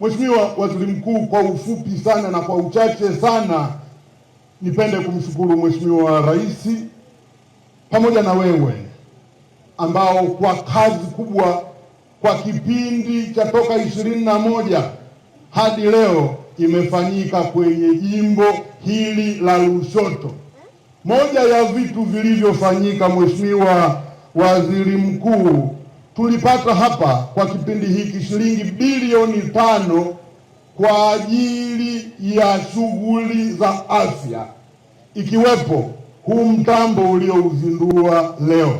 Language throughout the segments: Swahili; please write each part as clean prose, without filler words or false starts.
Mheshimiwa Waziri Mkuu, kwa ufupi sana na kwa uchache sana, nipende kumshukuru Mheshimiwa Rais pamoja na wewe ambao kwa kazi kubwa kwa kipindi cha toka 21 hadi leo imefanyika kwenye jimbo hili la Lushoto. Moja ya vitu vilivyofanyika, Mheshimiwa Waziri Mkuu, tulipata hapa kwa kipindi hiki shilingi bilioni 5 kwa ajili ya shughuli za afya, ikiwepo huu mtambo uliouzindua leo.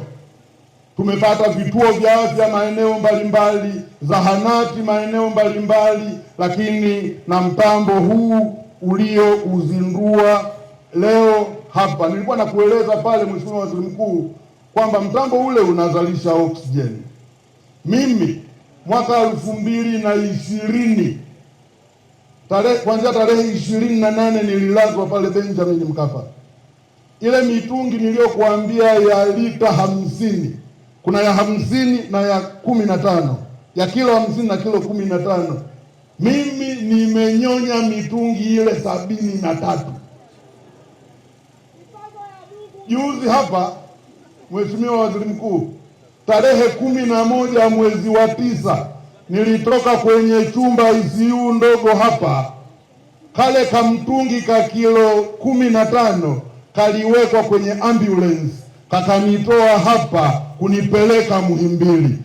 Tumepata vituo vya afya maeneo mbalimbali, zahanati maeneo mbalimbali, lakini na mtambo huu uliouzindua leo hapa. Nilikuwa nakueleza pale, Mheshimiwa Waziri Mkuu, kwamba mtambo ule unazalisha oksijeni. Mimi mwaka 2020 kuanzia tarehe 28 nililazwa pale Benjamin Mkapa. Ile mitungi niliyokuambia ya lita 50, kuna ya 50 na ya 15, ya kilo 50 na kilo 15. Mimi nimenyonya mitungi ile 73. Juzi hapa, Mheshimiwa Waziri Mkuu, tarehe 11 mwezi wa 9 nilitoka kwenye chumba ICU ndogo hapa, kale kamtungi ka kilo 15 kaliwekwa kwenye ambulance, kakanitoa hapa kunipeleka Muhimbili.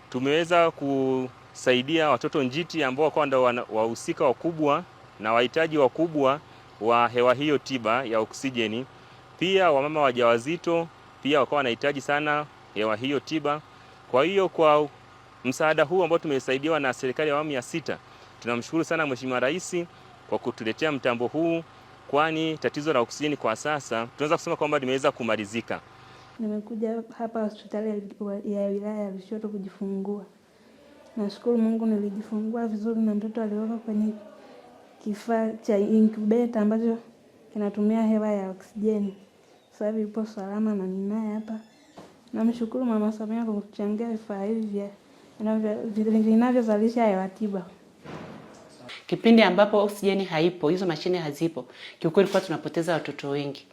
Tumeweza kusaidia watoto njiti ambao wakawa ndio wahusika wakubwa na wahitaji wakubwa wa hewa hiyo tiba ya oksijeni. Pia wamama wajawazito pia wakawa wanahitaji sana hewa hiyo tiba. Kwa hiyo kwa msaada huu ambao tumesaidiwa na serikali ya awamu ya 6, tunamshukuru sana Mheshimiwa Rais kwa kutuletea mtambo huu, kwani tatizo la oksijeni kwa sasa tunaweza kusema kwamba limeweza kumalizika. Nimekuja hapa hospitali ya wilaya ya Lushoto kujifungua. Nashukuru Mungu nilijifungua vizuri na mtoto aliwekwa kwenye kifaa cha incubator ambacho kinatumia hewa ya oksijeni. Sasa hivi yupo salama na ninaye hapa. Namshukuru Mama Samia kwa kuchangia vifaa hivi vinavyozalisha hewa tiba. Kipindi ambapo oksijeni haipo, hizo mashine hazipo, kiukweli kwa tunapoteza watoto wengi.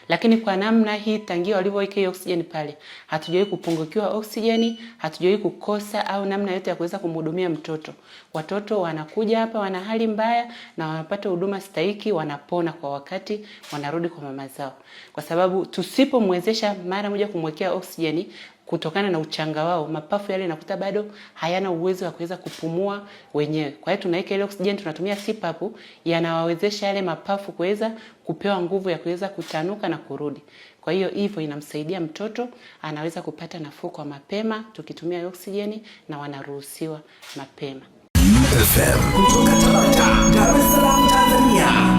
Lakini kwa namna hii tangia walivyoweka hiyo oksijeni pale, hatujawahi kupungukiwa oksijeni, hatujawahi kukosa au namna yote ya kuweza kumhudumia mtoto. Watoto wanakuja hapa wana hali mbaya na wanapata huduma stahiki, wanapona kwa wakati, wanarudi kwa mama zao. Kwa sababu tusipomwezesha mara moja kumwekea oksijeni, kutokana na uchanga wao, mapafu yale nakuta bado hayana uwezo wa kuweza kupumua wenyewe. Kwa hiyo tunaweka ile oksijeni, tunatumia CPAP, yanawawezesha yale mapafu kuweza kupewa nguvu ya kuweza kutanuka na kurudi. Kwa hiyo hivyo inamsaidia mtoto, anaweza kupata nafuu kwa mapema tukitumia oksijeni na wanaruhusiwa mapema. FM kutoka Tabata, Dar es Salaam, Tanzania.